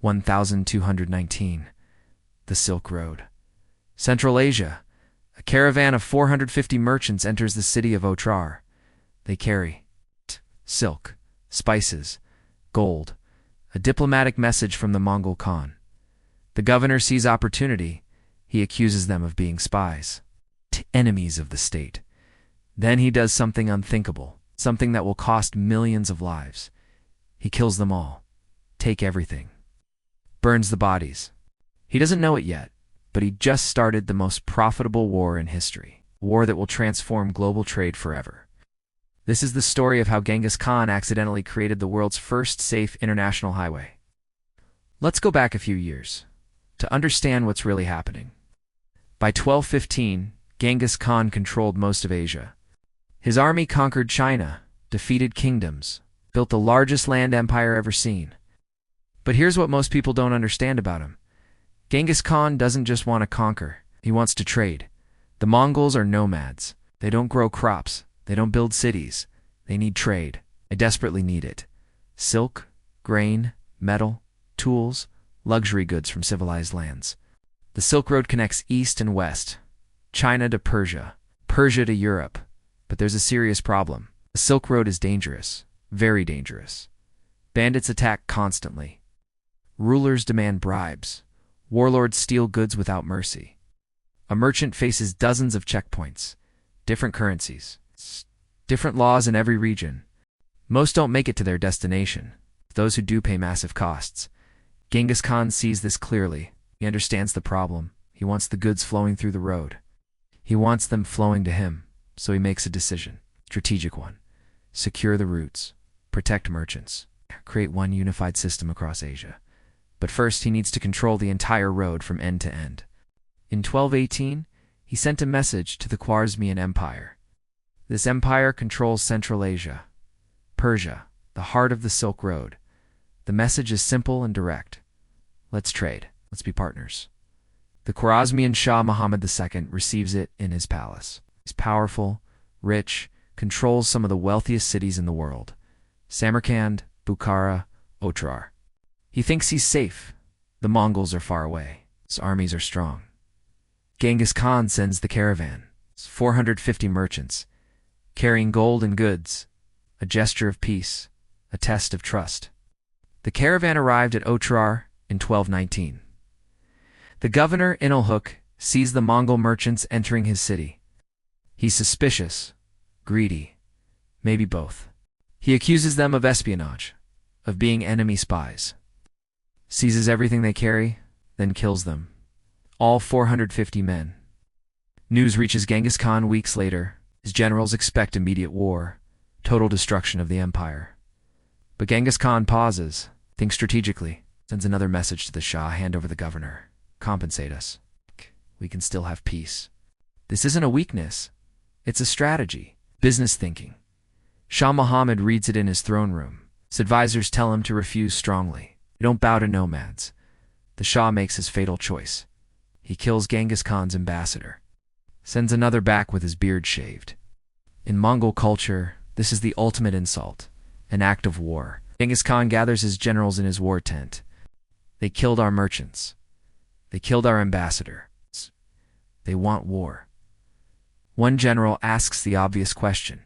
1219. The Silk Road. Central Asia. A caravan of 450 merchants enters the city of Otrar. They carry silk, spices, gold, a diplomatic message from the Mongol Khan. The governor sees opportunity. He accuses them of being spies, enemies of the state. Then he does something unthinkable, something that will cost millions of lives. He kills them all. Take everything. Burns the bodies. He doesn't know it yet, but he just started the most profitable war in history, a war that will transform global trade forever. This is the story of how Genghis Khan accidentally created the world's first safe international highway. Let's go back a few years to understand what's really happening. By 1215, Genghis Khan controlled most of Asia. His army conquered China, defeated kingdoms, built the largest land empire ever seen. But here's what most people don't understand about him. Genghis Khan doesn't just want to conquer, he wants to trade. The Mongols are nomads. They don't grow crops. They don't build cities. They need trade. They desperately need it. Silk, grain, metal, tools, luxury goods from civilized lands. The Silk Road connects east and west, China to Persia, Persia to Europe. But there's a serious problem. The Silk Road is dangerous, very dangerous. Bandits attack constantly. Rulers demand bribes. Warlords steal goods without mercy. A merchant faces dozens of checkpoints, different currencies, different laws in every region. Most don't make it to their destination. Those who do pay massive costs. Genghis Khan sees this clearly. He understands the problem. He wants the goods flowing through the road. He wants them flowing to him, so he makes a decision. Strategic one. Secure the routes. Protect merchants. Create one unified system across Asia. But first he needs to control the entire road from end to end. In 1218, he sent a message to the Khwarezmian Empire. This empire controls Central Asia, Persia, the heart of the Silk Road. The message is simple and direct. Let's trade. Let's be partners. The Khwarezmian Shah Muhammad II receives it in his palace. He's powerful, rich, controls some of the wealthiest cities in the world. Samarkand, Bukhara, Otrar. He thinks he's safe. The Mongols are far away. His armies are strong. Genghis Khan sends the caravan. It's 450 merchants, carrying gold and goods, a gesture of peace, a test of trust. The caravan arrived at Otrar in 1219. The governor, Inalhuk, sees the Mongol merchants entering his city. He's suspicious, greedy, maybe both. He accuses them of espionage, of being enemy spies. Seizes everything they carry, then kills them. All 450 men. News reaches Genghis Khan weeks later. His generals expect immediate war, total destruction of the empire. But Genghis Khan pauses, thinks strategically, sends another message to the Shah, hand over the governor. Compensate us. We can still have peace. This isn't a weakness. It's a strategy. Business thinking. Shah Muhammad reads it in his throne room. His advisors tell him to refuse strongly. Don't bow to nomads. The Shah makes his fatal choice. He kills Genghis Khan's ambassador. Sends another back with his beard shaved. In Mongol culture, this is the ultimate insult, an act of war. Genghis Khan gathers his generals in his war tent. They killed our merchants. They killed our ambassador. They want war. One general asks the obvious question.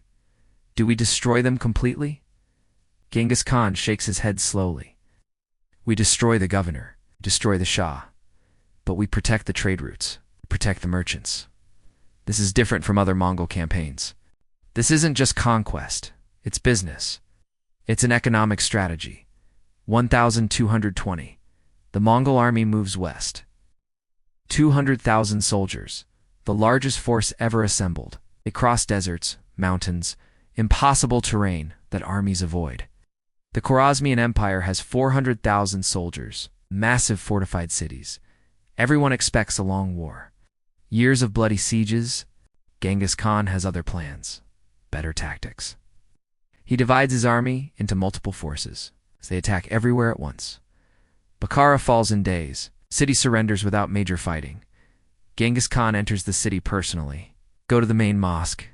Do we destroy them completely? Genghis Khan shakes his head slowly. We destroy the governor, destroy the Shah, but we protect the trade routes, protect the merchants. This is different from other Mongol campaigns. This isn't just conquest, it's business. It's an economic strategy. 1220. The Mongol army moves west. 200,000 soldiers, the largest force ever assembled. They cross deserts, mountains, impossible terrain that armies avoid. The Khwarezmian Empire has 400,000 soldiers, massive fortified cities. Everyone expects a long war. Years of bloody sieges. Genghis Khan has other plans, better tactics. He divides his army into multiple forces. They attack everywhere at once. Bukhara falls in days. City surrenders without major fighting. Genghis Khan enters the city personally. Go to the main mosque.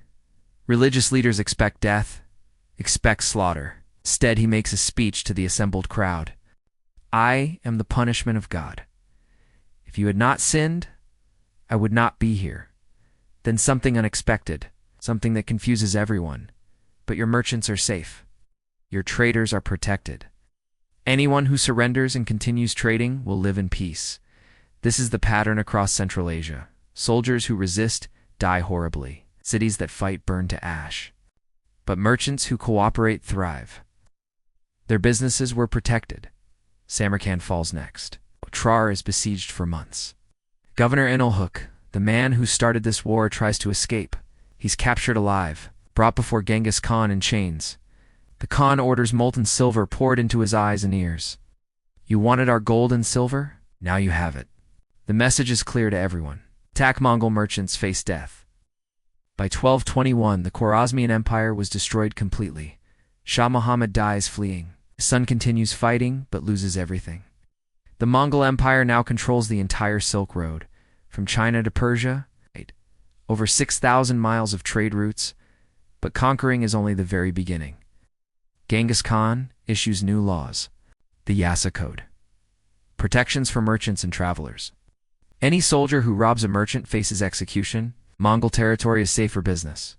Religious leaders expect death, expect slaughter. Instead, he makes a speech to the assembled crowd. I am the punishment of God. If you had not sinned, I would not be here. Then something unexpected, something that confuses everyone. But your merchants are safe. Your traders are protected. Anyone who surrenders and continues trading will live in peace. This is the pattern across Central Asia. Soldiers who resist die horribly. Cities that fight burn to ash. But merchants who cooperate thrive. Their businesses were protected. Samarkand falls next. Otrar is besieged for months. Governor Inalhuk, the man who started this war, tries to escape. He's captured alive, brought before Genghis Khan in chains. The Khan orders molten silver poured into his eyes and ears. You wanted our gold and silver? Now you have it. The message is clear to everyone. Attack Mongol merchants face death. By 1221, the Khwarezmian Empire was destroyed completely. Shah Muhammad dies fleeing. His son continues fighting, but loses everything. The Mongol Empire now controls the entire Silk Road, from China to Persia, over 6,000 miles of trade routes, but conquering is only the very beginning. Genghis Khan issues new laws. The Yasa Code. Protections for merchants and travelers. Any soldier who robs a merchant faces execution. Mongol territory is safe for business.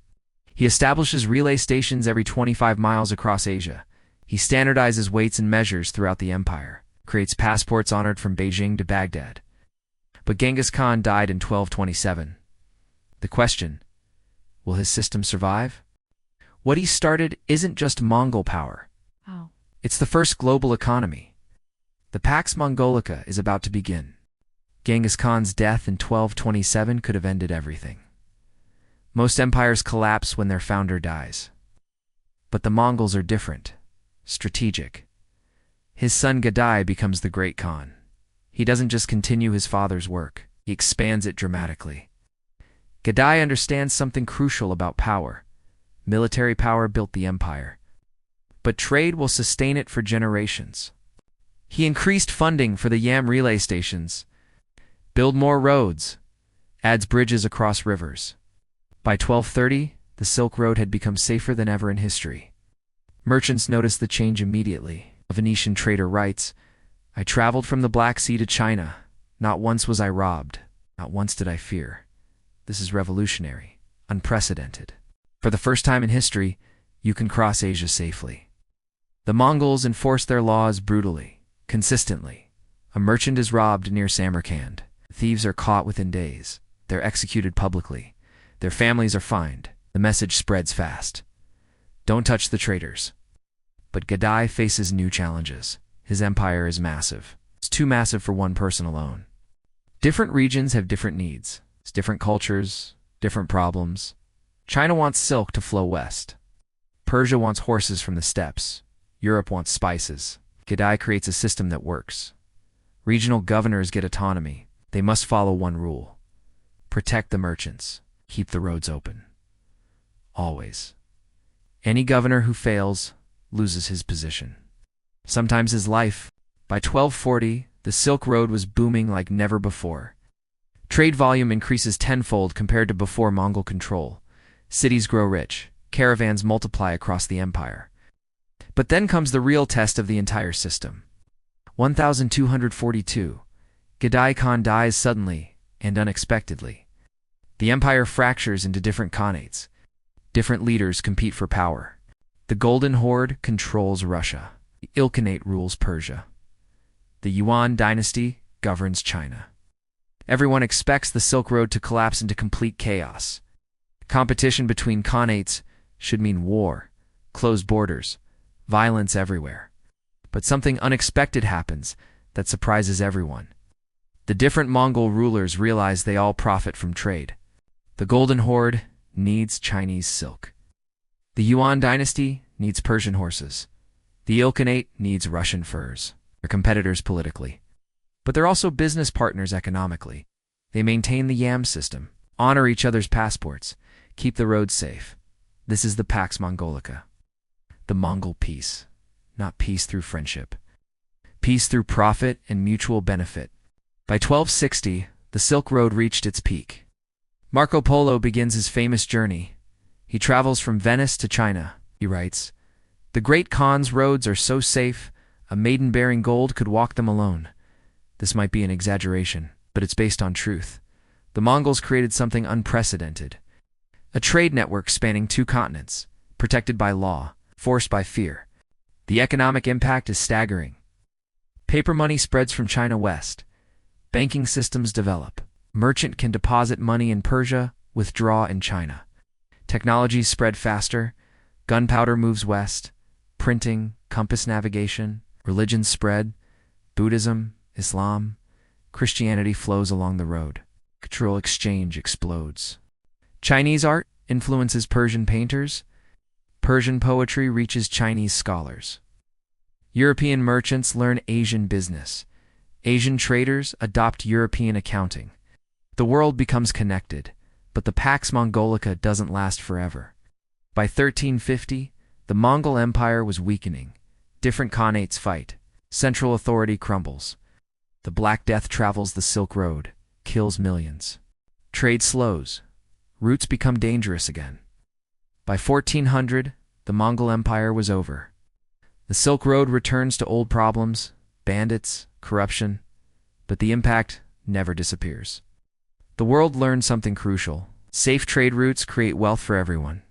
He establishes relay stations every 25 miles across Asia. He standardizes weights and measures throughout the empire, creates passports honored from Beijing to Baghdad. But Genghis Khan died in 1227. The question, will his system survive? What he started isn't just Mongol power. Oh. It's the first global economy. The Pax Mongolica is about to begin. Genghis Khan's death in 1227 could have ended everything. Most empires collapse when their founder dies. But the Mongols are different, strategic. His son Gadai becomes the great Khan. He doesn't just continue his father's work, he expands it dramatically. Gadai understands something crucial about power. Military power built the empire, but trade will sustain it for generations. He increased funding for the Yam relay stations, build more roads, adds bridges across rivers. By 1230, the Silk Road had become safer than ever in history. Merchants noticed the change immediately. A Venetian trader writes, I traveled from the Black Sea to China. Not once was I robbed. Not once did I fear. This is revolutionary, unprecedented. For the first time in history, you can cross Asia safely. The Mongols enforce their laws brutally, consistently. A merchant is robbed near Samarkand. Thieves are caught within days. They're executed publicly. Their families are fined. The message spreads fast. Don't touch the traitors. But Gadai faces new challenges. His empire is massive. It's too massive for one person alone. Different regions have different needs. It's different cultures, different problems. China wants silk to flow west. Persia wants horses from the steppes. Europe wants spices. Gadai creates a system that works. Regional governors get autonomy. They must follow one rule. Protect the merchants. Keep the roads open. Always. Any governor who fails loses his position. Sometimes his life. By 1240, the Silk Road was booming like never before. Trade volume increases tenfold compared to before Mongol control. Cities grow rich. Caravans multiply across the empire. But then comes the real test of the entire system. 1242. Gadai Khan dies suddenly and unexpectedly. The empire fractures into different khanates. Different leaders compete for power. The Golden Horde controls Russia. The Ilkhanate rules Persia. The Yuan dynasty governs China. Everyone expects the Silk Road to collapse into complete chaos. Competition between khanates should mean war, closed borders, violence everywhere. But something unexpected happens that surprises everyone. The different Mongol rulers realize they all profit from trade. The Golden Horde needs Chinese silk. The Yuan dynasty needs Persian horses. The Ilkhanate needs Russian furs. They're competitors politically. But they're also business partners economically. They maintain the Yam system, honor each other's passports, keep the roads safe. This is the Pax Mongolica. The Mongol peace. Not peace through friendship. Peace through profit and mutual benefit. By 1260, the Silk Road reached its peak. Marco Polo begins his famous journey. He travels from Venice to China. He writes, "The great Khan's roads are so safe, A maiden bearing gold could walk them alone. This might be an exaggeration, but it's based on truth. The Mongols created something unprecedented. A trade network spanning 2 continents, protected by law, forced by fear. The economic impact is staggering. Paper money spreads from China west. Banking systems develop. Merchant can deposit money in Persia, withdraw in China. Technologies spread faster. Gunpowder moves west. Printing, compass navigation, religions spread. Buddhism, Islam, Christianity flows along the road. Cultural exchange explodes. Chinese art influences Persian painters. Persian poetry reaches Chinese scholars. European merchants learn Asian business. Asian traders adopt European accounting. The world becomes connected, but the Pax Mongolica doesn't last forever. By 1350, the Mongol Empire was weakening. Different khanates fight. Central authority crumbles. The Black Death travels the Silk Road, kills millions. Trade slows. Routes become dangerous again. By 1400, the Mongol Empire was over. The Silk Road returns to old problems, bandits, corruption, but the impact never disappears. The world learned something crucial. Safe trade routes create wealth for everyone.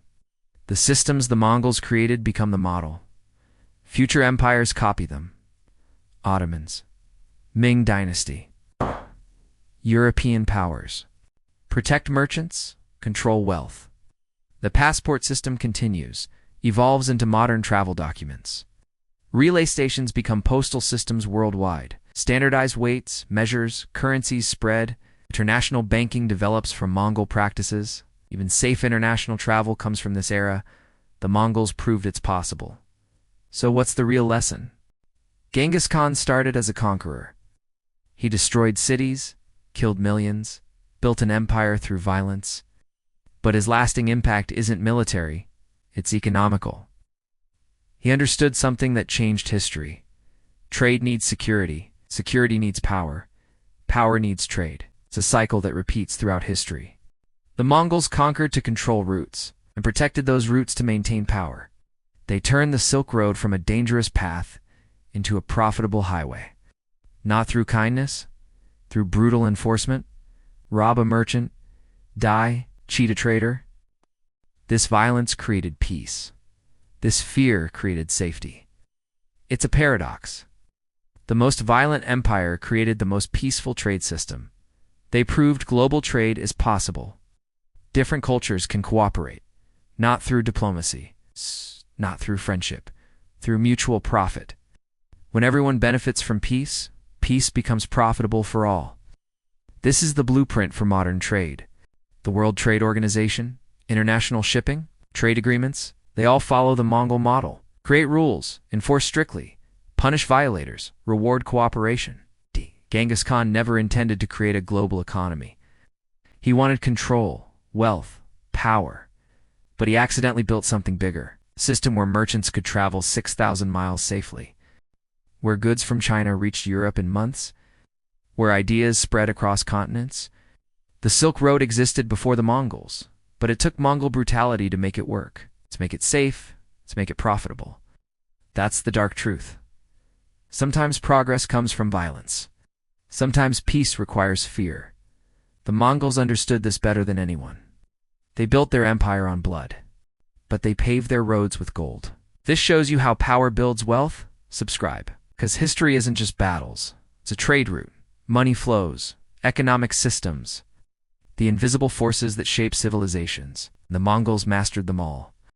The systems the Mongols created become the model. Future empires copy them. Ottomans, Ming Dynasty, European powers. Protect merchants, control wealth. The passport system continues, evolves into modern travel documents. Relay stations become postal systems worldwide. Standardized weights, measures, currencies spread. International banking develops from Mongol practices. Even safe international travel comes from this era. The Mongols proved it's possible. So what's the real lesson? Genghis Khan started as a conqueror. He destroyed cities, killed millions, built an empire through violence. But his lasting impact isn't military, it's economical. He understood something that changed history. Trade needs security, security needs power, power needs trade. It's a cycle that repeats throughout history. The Mongols conquered to control routes, and protected those routes to maintain power. They turned the Silk Road from a dangerous path into a profitable highway. Not through kindness, through brutal enforcement, rob a merchant, die, cheat a trader. This violence created peace. This fear created safety. It's a paradox. The most violent empire created the most peaceful trade system. They proved global trade is possible. Different cultures can cooperate, not through diplomacy, not through friendship, through mutual profit. When everyone benefits from peace, peace becomes profitable for all. This is the blueprint for modern trade. The World Trade Organization, international shipping, trade agreements, they all follow the Mongol model. Create rules, enforce strictly, punish violators, reward cooperation. Genghis Khan never intended to create a global economy. He wanted control, wealth, power. But he accidentally built something bigger, a system where merchants could travel 6,000 miles safely, where goods from China reached Europe in months, where ideas spread across continents. The Silk Road existed before the Mongols, but it took Mongol brutality to make it work, to make it safe, to make it profitable. That's the dark truth. Sometimes progress comes from violence. Sometimes peace requires fear. The Mongols understood this better than anyone. They built their empire on blood, but they paved their roads with gold. This shows you how power builds wealth. Subscribe, because history isn't just battles. It's a trade route, money flows, economic systems, the invisible forces that shape civilizations. The Mongols mastered them all.